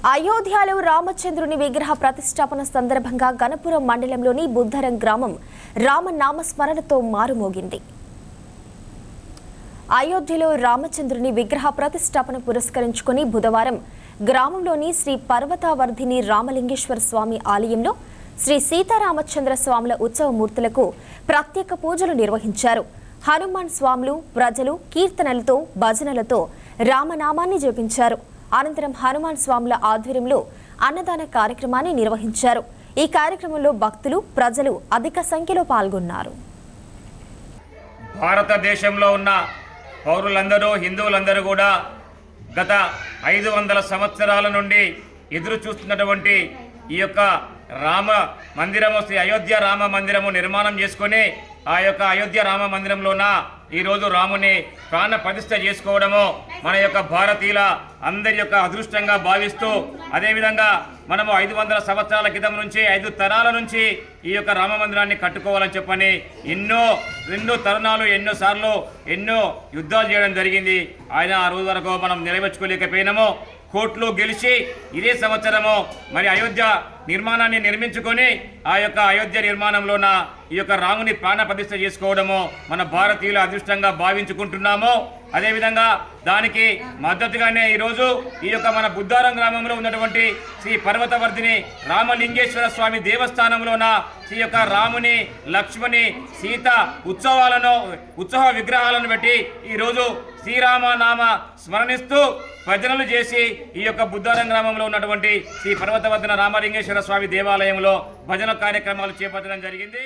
అయోధ్యలో రామచంద్రుని విగ్రహ ప్రతిష్టాపన సందర్భంగా గణపురం మండలంలోని బుద్ధరం గ్రామం రామనామస్మరణతో మారుమోగింది. అయోధ్యలో రామచంద్రుని విగ్రహ ప్రతిష్టాపన పురస్కరించుకుని బుధవారం గ్రామంలోని శ్రీ పర్వతావర్ధిని రామలింగేశ్వర స్వామి ఆలయంలో శ్రీ సీతారామచంద్ర స్వాముల ఉత్సవమూర్తులకు ప్రత్యేక పూజలు నిర్వహించారు. హనుమాన్ స్వాములు ప్రజలు కీర్తనలతో భజనలతో రామనామాన్ని జపించారు. అనంతరం హనుమాన్ స్వాముల ఆధ్వర్యంలో అన్నదాన కార్యక్రమాన్ని నిర్వహించారు. ఈ కార్యక్రమంలో భక్తులు ప్రజలు అధిక సంఖ్యలో పాల్గొన్నారు. భారతదేశంలో ఉన్న పౌరులందరూ హిందువులందరూ కూడా గత 500 సంవత్సరాల నుండి ఎదురు చూస్తున్నటువంటి ఈ యొక్క రామ మందిరము శ్రీ అయోధ్య రామ మందిరము నిర్మాణం చేసుకొని ఆ యొక్క అయోధ్య రామ మందిరంలోన ఈరోజు రాముని ప్రాణ ప్రతిష్ఠ చేసుకోవడము మన యొక్క భారతీయుల అందరి యొక్క అదృష్టంగా భావిస్తూ, అదేవిధంగా మనము 500 సంవత్సరాల క్రితం నుంచి 5 తరాల నుంచి ఈ యొక్క రామ మందిరాన్ని కట్టుకోవాలని చెప్పని ఎన్నో తరుణాలు ఎన్నో యుద్ధాలు చేయడం జరిగింది. ఆయన ఆ రోజు వరకు మనం నెరవేర్చుకోలేకపోయినాము. కోర్టులో గెలిచి ఇదే సంవత్సరము మరి అయోధ్య నిర్మాణాన్ని నిర్మించుకొని ఆ యొక్క అయోధ్య నిర్మాణంలోన ఈ యొక్క రాముని ప్రాణ ప్రతిష్ఠ చేసుకోవడము మన భారతీయుల అదృష్టంగా భావించుకుంటున్నాము. అదేవిధంగా దానికి మద్దతుగానే ఈరోజు ఈ యొక్క మన బుద్ధారం గ్రామంలో ఉన్నటువంటి శ్రీ పర్వతవర్ధిని రామలింగేశ్వర స్వామి దేవస్థానంలోన ఈ యొక్క రాముని లక్ష్మణి సీత ఉత్సవ విగ్రహాలను పెట్టి ఈరోజు శ్రీరామనామ స్మరణిస్తూ భజనలు చేసి ఈ యొక్క బుద్ధారం గ్రామంలో ఉన్నటువంటి శ్రీ పర్వతవర్ధిన రామలింగేశ్వర స్వామి దేవాలయంలో భజన కార్యక్రమాలు చేపట్టడం జరిగింది.